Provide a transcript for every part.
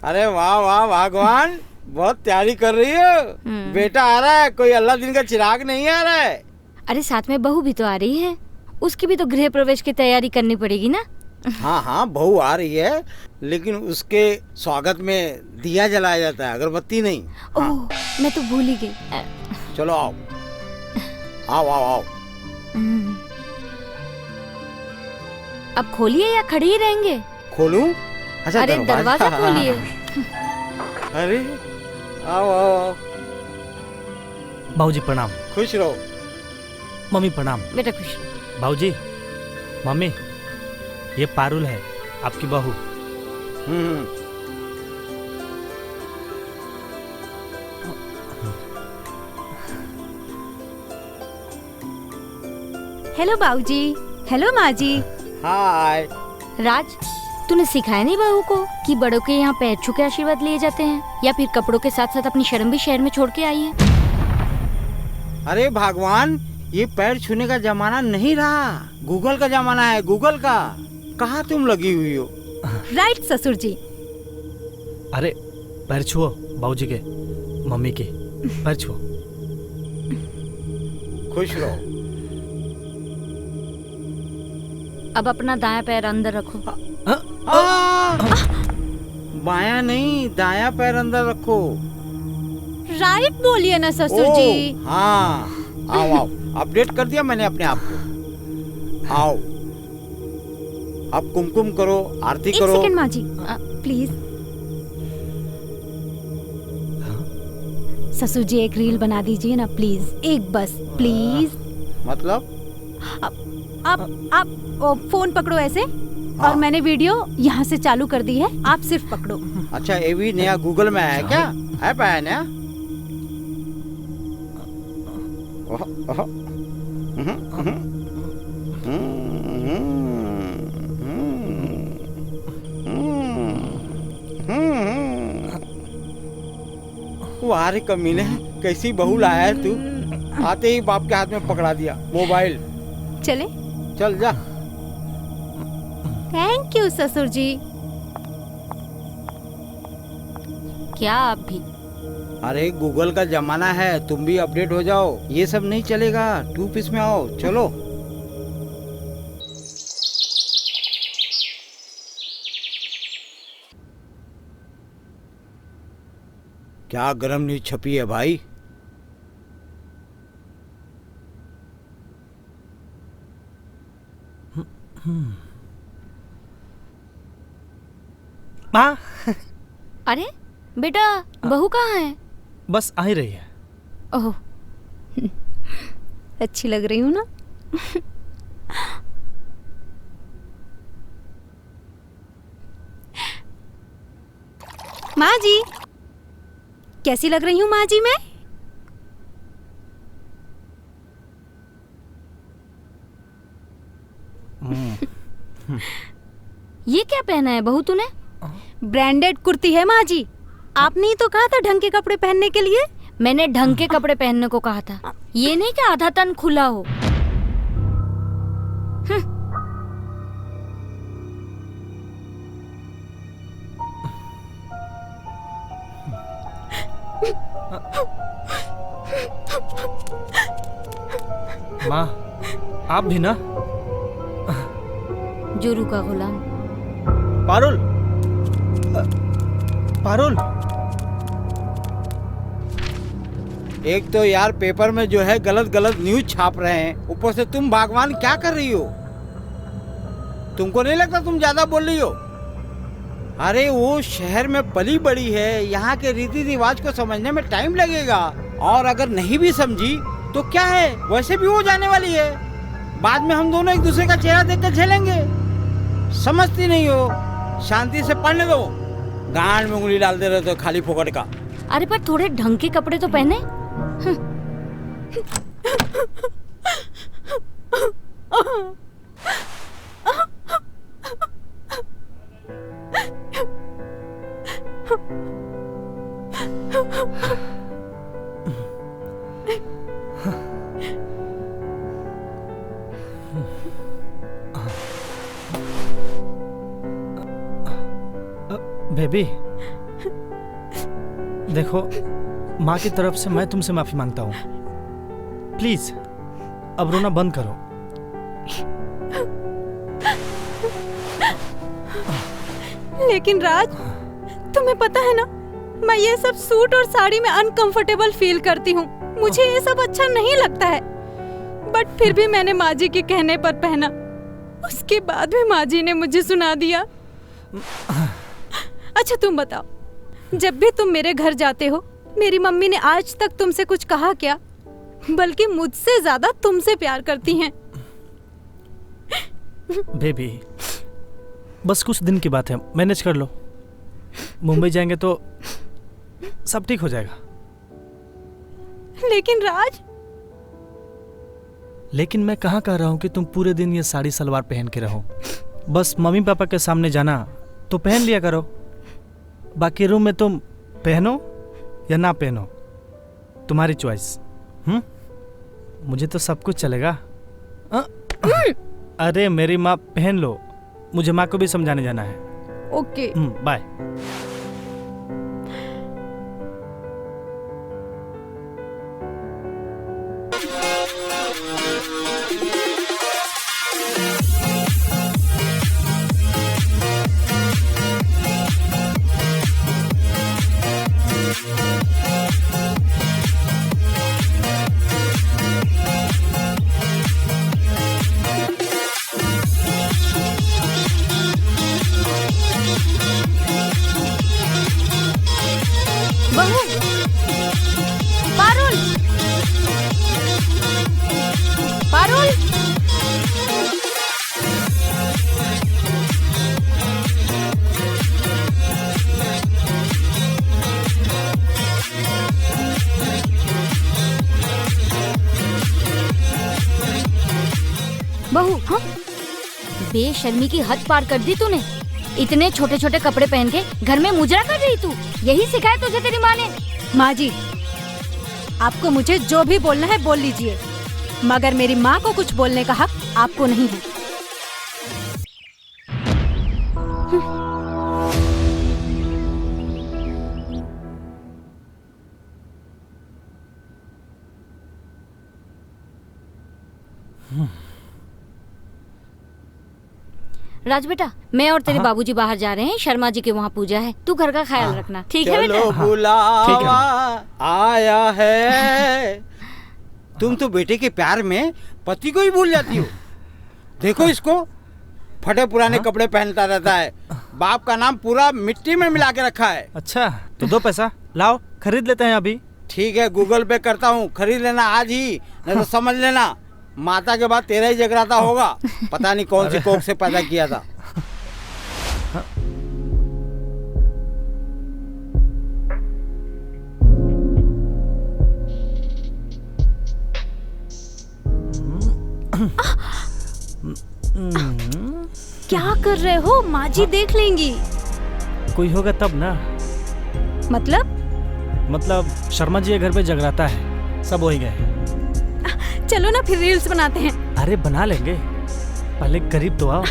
अरे वाह वाह भगवान, बहुत तैयारी कर रही हो। बेटा आ रहा है, कोई अल्लाह दिन का चिराग नहीं आ रहा है। अरे साथ में बहू भी तो आ रही है, उसकी भी तो गृह प्रवेश की तैयारी करनी पड़ेगी ना। हाँ हाँ, बहू आ रही है, लेकिन उसके स्वागत में दिया जलाया जाता है, अगरबत्ती नहीं। हाँ। ओह, मैं तो भूल ही गई। चलो आओ आओ आओ आओ। अब खोलिए या खड़े ही रहेंगे? खोलूं? अच्छा, अरे दरवाजा खोलिए। अरे आओ आओ आओ। बाबूजी प्रणाम। खुश रहो। मम्मी प्रणाम। बेटा खुश रहो। बाबूजी, मम्मी, ये पारुल है, आपकी बहू। हेलो बाबूजी। हेलो माँ जी। हाय। राज, तूने सिखाया नहीं बहू को कि बड़ों के यहाँ पैर छू के आशीर्वाद लिए जाते हैं, या फिर कपड़ों के साथ साथ अपनी शर्म भी शहर में छोड़ के आई है? अरे भगवान, ये पैर छूने का जमाना नहीं रहा, गूगल का जमाना है, गूगल का। कहाँ तुम लगी हुई हो? राइट ससुर जी। अरे पैर छुओ बाबूजी के, मम्मी के पैर छुओ। खुश रहो। अब अपना दायां पैर अंदर रखो। बायां नहीं, दायां पैर अंदर रखो। राइट बोलिए ना ससुर जी। हाँ, आओ आओ, अपडेट कर दिया मैंने अपने आप को। आओ, अब कुमकुम करो, आरती करो। एक सेकंड माँ जी, प्लीज। ससुर जी एक रील बना दीजिए ना प्लीज, एक बस प्लीज। मतलब? आप फोन पकड़ो ऐसे, और मैंने वीडियो यहाँ से चालू कर दी है, आप सिर्फ पकड़ो। अच्छा, ये भी नया गूगल में है क्या? ऐप आया नया? वाह रे कमीने, कैसी बहू लाया है तू। आते ही बाप के हाथ में पकड़ा दिया मोबाइल। चले? चल जा। थैंक यू ससुर जी। क्या आप भी? अरे गूगल का जमाना है, तुम भी अपडेट हो जाओ। ये सब नहीं चलेगा, 2 पीस में आओ। चलो। क्या गरम न्यूज छपी है भाई। माँ। अरे बेटा, बहू कहाँ है? बस आ ही रही है। ओह, अच्छी लग रही हूँ ना? माँ जी, कैसी लग रही हूँ माँ जी मैं? ये क्या पहना है बहू तूने? ब्रांडेड कुर्ती है माँ जी। आपने ही तो कहा था ढंग के कपड़े पहनने के लिए। मैंने ढंग के कपड़े पहनने को कहा था, ये नहीं कि आधा तन खुला हो। माँ, आप भी ना? जोरू का गुलाम। पारुल, पारुल। एक तो यार पेपर में जो है गलत गलत न्यूज छाप रहे हैं, ऊपर से तुम भगवान क्या कर रही हो? तुमको नहीं लगता तुम ज्यादा बोल रही हो? अरे वो शहर में पली बड़ी है, यहाँ के रीति रिवाज को समझने में टाइम लगेगा, और अगर नहीं भी समझी तो क्या है, वैसे भी हो जाने वाली है। बाद में हम दोनों एक दूसरे का चेहरा देखकर झेलेंगे। समझती नहीं हो? शांति से पढ़ने दो, गांड में उंगली डालते रहते हो खाली फोकट का। अरे पर थोड़े ढंग के कपड़े तो पहने। बेबी, देखो, माँ की तरफ से मैं तुमसे माफी मांगता हूँ। प्लीज अब रोना बंद करो। लेकिन राज, तुम्हें पता है ना, मैं ये सब सूट और साड़ी में अनकंफर्टेबल फील करती हूँ। मुझे ये सब अच्छा नहीं लगता है, बट फिर भी मैंने माँ जी के कहने पर पहना। उसके बाद भी माँ जी ने मुझे सुना दिया। अच्छा तुम बताओ, जब भी तुम मेरे घर जाते हो, मेरी मम्मी ने आज तक तुमसे कुछ कहा क्या? बल्कि मुझसे ज्यादा तुमसे प्यार करती हैं। बेबी, बस कुछ दिन की बात है, मैनेज कर लो। मुंबई जाएंगे तो सब ठीक हो जाएगा। लेकिन राज, लेकिन मैं कहाँ कह रहा हूँ कि तुम पूरे दिन ये साड़ी सलवार पहन के रहो। बस मम्मी पापा के सामने जाना तो पहन लिया करो, बाकी रूम में तुम पहनो या ना पहनो, तुम्हारी चॉइस। मुझे तो सब कुछ चलेगा। अरे मेरी माँ, पहन लो, मुझे माँ को भी समझाने जाना है। ओके। बाय। बहू, पारुल, पारुल। बहू, हाँ? बेशर्मी की हद पार कर दी तूने। इतने छोटे छोटे कपड़े पहन के घर में मुजरा कर रही तू। यही सिखाया तुझे तेरी माँ ने? माँ जी, आपको मुझे जो भी बोलना है बोल लीजिए, मगर मेरी माँ को कुछ बोलने का हक आपको नहीं है। राज बेटा, मैं और तेरे बाबूजी बाहर जा रहे हैं, शर्मा जी के वहाँ पूजा है, तू घर का ख्याल रखना, ठीक है बेटा? चलो बुलावा आया है। तुम तो बेटे के प्यार में पति को ही भूल जाती हो। देखो इसको, फटे पुराने कपड़े पहनता रहता है, बाप का नाम पूरा मिट्टी में मिला के रखा है। अच्छा तो दो पैसा लाओ, खरीद लेते हैं अभी। ठीक है, गूगल पे करता हूँ, खरीद लेना आज ही, नहीं तो समझ लेना माता के बाद तेरा ही जगराता होगा। पता नहीं कौन सी कोख से पैदा किया था। क्या कर रहे हो? माँ जी देख लेंगी। कोई होगा तब ना। मतलब शर्मा जी के घर पे जगराता है, सब वही गए। चलो ना फिर रील्स बनाते हैं। अरे बना लेंगे, पहले करीब तो आओ।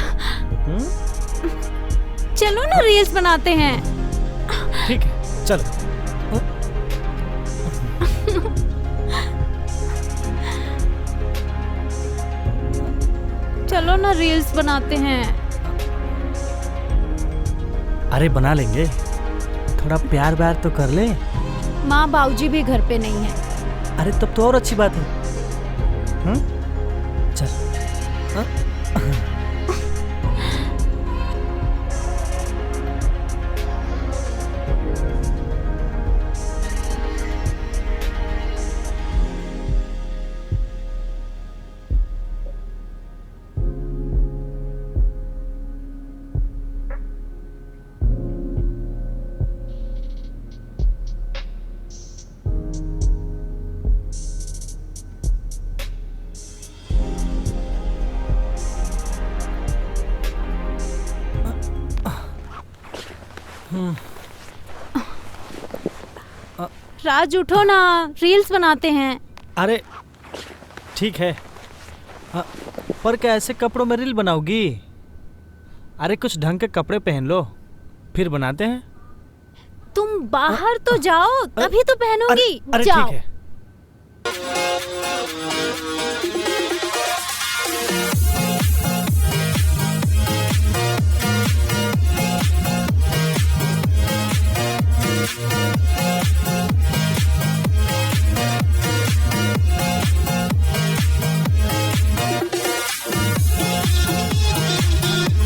चलो ना रील्स बनाते हैं। ठीक है चलो। चलो ना रील्स बनाते हैं। अरे बना लेंगे, थोड़ा प्यार व्यार तो कर ले। माँ बाबूजी भी घर पे नहीं है। अरे तब तो और अच्छी बात है। चल। राज उठो ना, रील्स बनाते हैं। अरे ठीक है, पर क्या ऐसे कपड़ों में रील बनाओगी? अरे कुछ ढंग के कपड़े पहन लो, फिर बनाते हैं। तुम तुम बाहर तो जाओ, तभी तो पहनूंगी। अरे जाओ। ठीक है।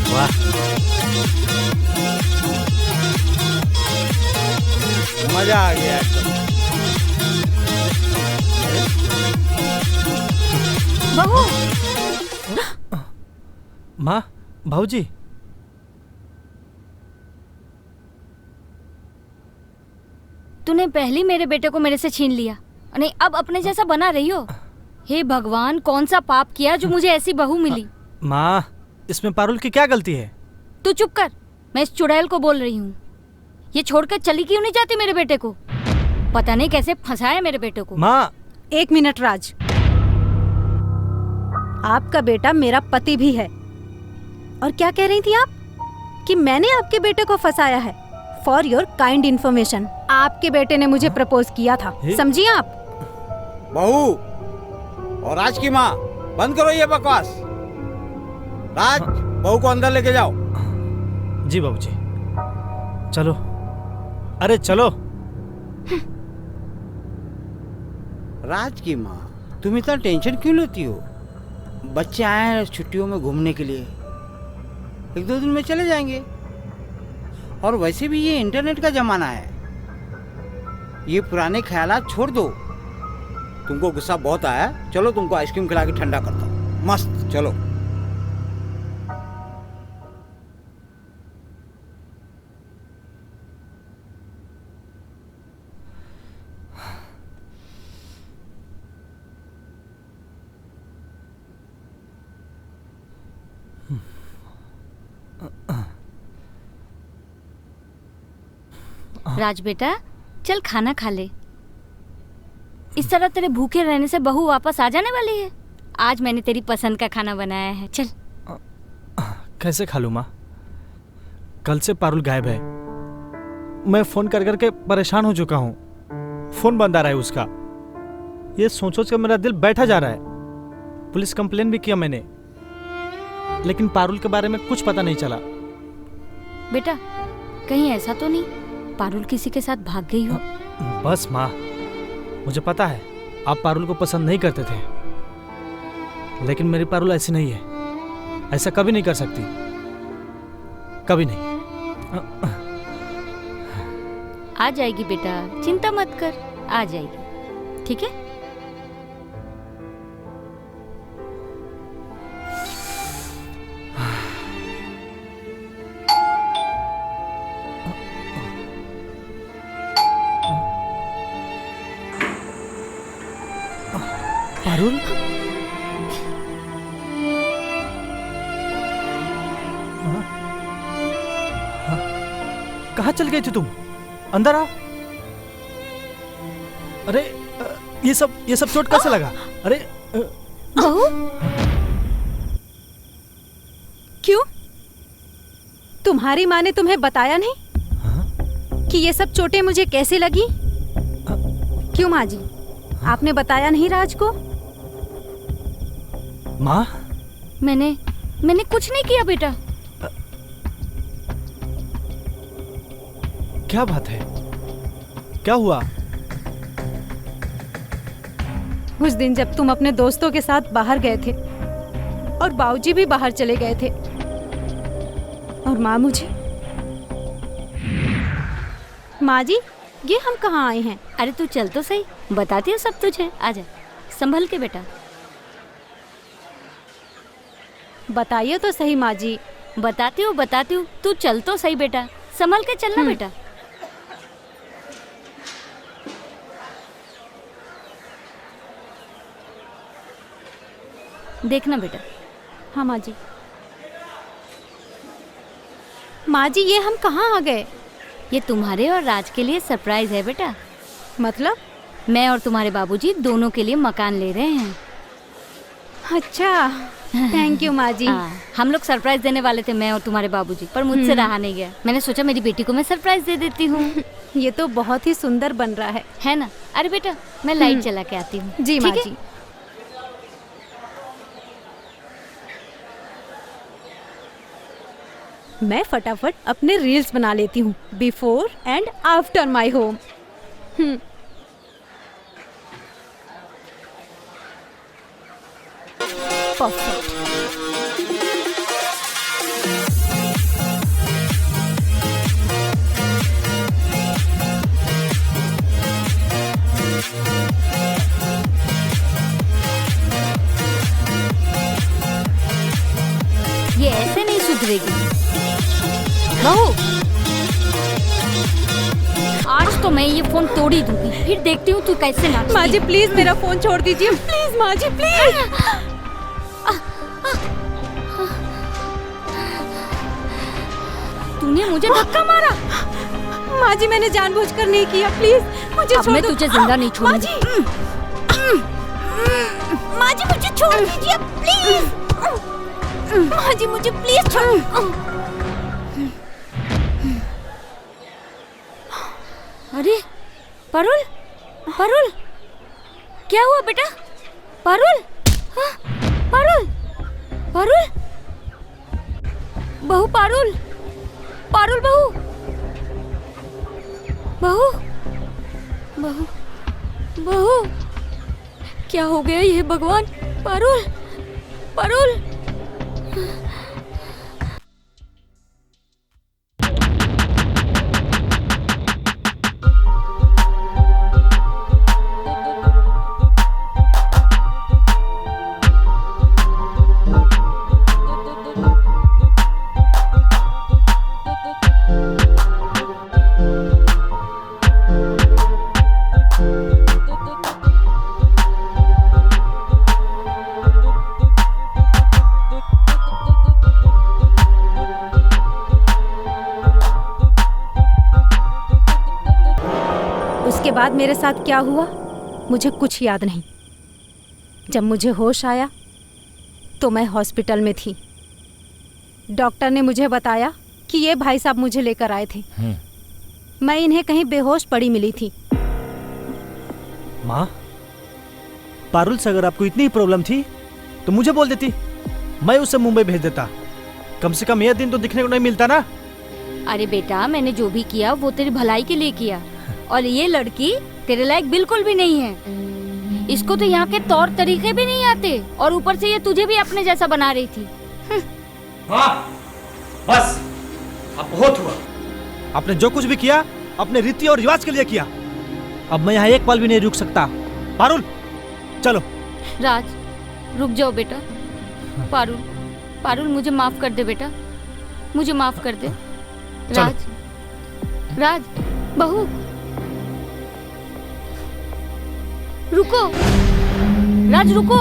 वाह, मजा आ गया एकदम। बहू, माँ, भाऊजी, तूने पहले मेरे बेटे को मेरे से छीन लिया, नहीं अब अपने जैसा बना रही हो। हे भगवान, कौन सा पाप किया जो मुझे ऐसी बहू मिली। माँ, इसमें पारुल की क्या गलती है? तू चुप कर, मैं इस चुड़ैल को बोल रही हूँ। ये छोड़कर चली क्यों नहीं जाती मेरे बेटे को? पता नहीं कैसे फंसाया मेरे बेटे को। माँ, 1 मिनट राज, आपका बेटा मेरा पति भी है। और क्या कह रही थी आप कि मैंने आपके बेटे को फंसाया है? फॉर योर काइंड इन्फॉर्मेशन, आपके बेटे ने मुझे प्रपोज किया था, समझिए आप। बहू और राज की माँ, बंद करो ये बकवास। राज, बहू को अंदर लेके जाओ। जी बाबूजी, चलो। अरे चलो। राज की माँ, तुम इतना टेंशन क्यों लेती हो? बच्चे आए हैं छुट्टियों में घूमने के लिए, 1-2 दिन में चले जाएंगे। और वैसे भी ये इंटरनेट का जमाना है, ये पुराने ख्यालात छोड़ दो। तुमको गुस्सा बहुत आया, चलो तुमको आइसक्रीम खिला के ठंडा करता हूँ। मस्त, चलो। राज बेटा, चल खाना खा ले। इस तरह तेरे भूखे रहने से बहू वापस आ जाने वाली है। आज मैंने तेरी पसंद का खाना बनाया है, चल। कैसे खा लूँ माँ? कल से पारुल गायब है। मैं फोन कर करके परेशान हो चुका हूँ। फोन बंद आ रहा है उसका। ये सोच सोच कर मेरा दिल बैठा जा रहा है। पुलिस कंप्लेन भी किया मैंने, लेकिन पारुल के बारे में कुछ पता नहीं चला। बेटा, कहीं ऐसा तो नहीं पारुल किसी के साथ भाग गई हो? बस माँ, मुझे पता है आप पारुल को पसंद नहीं करते थे, लेकिन मेरी पारुल ऐसी नहीं है। ऐसा कभी नहीं कर सकती, कभी नहीं। आ जाएगी बेटा, चिंता मत कर, आ जाएगी, ठीक है? पारुल, कहाँ चल गई थी तुम? अंदर आ। अरे ये सब चोट कैसे लगा? अरे बहू, क्यों? तुम्हारी माँ ने तुम्हें बताया नहीं कि ये सब चोटें मुझे कैसे लगी? क्यों माँ जी, आपने बताया नहीं राज को? माँ, मैंने कुछ नहीं किया बेटा। क्या बात है? क्या हुआ? उस दिन जब तुम अपने दोस्तों के साथ बाहर गए थे और बाबूजी भी बाहर चले गए थे, और माँ मुझे, माँ जी ये हम कहाँ आए हैं? अरे तू चल तो सही, बताती हूँ सब तुझे। आजा, संभल के बेटा। बताइए तो सही माँ जी। बताती हूँ, तू चल तो सही बेटा, संभल के चलना बेटा। देखना बेटा। हाँ माँ जी। माँ जी ये हम कहाँ आ गए? ये तुम्हारे और राज के लिए सरप्राइज है बेटा। मतलब? मैं और तुम्हारे बाबूजी दोनों के लिए मकान ले रहे हैं। अच्छा, थैंक यू माँ जी। हम लोग सरप्राइज देने वाले थे, मैं और तुम्हारे बाबूजी, पर मुझसे रहा नहीं गया। मैंने सोचा मेरी बेटी को मैं सरप्राइज दे देती हूँ। ये तो बहुत ही सुंदर बन रहा है ना? अरे बेटा मैं लाइट चला के आती हूँ। जी माँ ठीक है? जी। मैं फटाफट अपने रील्स बना लेती हूँ before and after my home. Perfect. ये ऐसे नहीं सुधरेगी बहू। आज तो मैं ये फोन तोड़ ही दूंगी, फिर देखती हूँ तू कैसे नाचती माँ है। जी प्लीज मेरा फोन छोड़ दीजिए, प्लीज माँ जी प्लीज। तूने मुझे धक्का मारा। माँ जी मैंने जानबूझकर नहीं किया, प्लीज मुझे अब छोड़ मैं दो। तुझे जिंदा नहीं माँ छोड़ूंगी। जी माँ जी मुझे छोड़ दीजिए प्लीज। माँ जी मुझे प्लीज छोड़। अरे पारुल, पारुल क्या हुआ बेटा? पारुल, हाँ, पारुल, पारुल, बहू पारुल, पारुल बहू, बहू, बहू, बहू, क्या हो गया ये भगवान? पारुल, पारुल। उसके बाद मेरे साथ क्या हुआ मुझे कुछ याद नहीं। जब मुझे होश आया तो मैं हॉस्पिटल में थी। डॉक्टर ने मुझे बताया कि ये भाई साहब मुझे लेकर आए थे। मैं इन्हें कहीं बेहोश पड़ी मिली थी। माँ, पारुल से अगर आपको इतनी ही प्रॉब्लम थी तो मुझे बोल देती, मैं उसे मुंबई भेज देता। कम से कम यह दिन तो दिखने को नहीं मिलता ना। अरे बेटा मैंने जो भी किया वो तेरी भलाई के लिए किया, और ये लड़की तेरे लायक बिल्कुल भी नहीं है। इसको तो यहाँ के तौर तरीके भी नहीं आते, और ऊपर से ये तुझे भी अपने जैसा बना रही थी। हाँ, बस अब बहुत हुआ। आपने जो कुछ भी किया अपने रीति और रिवाज के लिए किया। अब मैं यहाँ एक पल भी नहीं रुक सकता। पारुल चलो। राज रुक जाओ बेटा। पारुल, पारुल मुझे माफ कर दे बेटा, मुझे माफ कर दे। राज, राज, बहू रुको, राज रुको।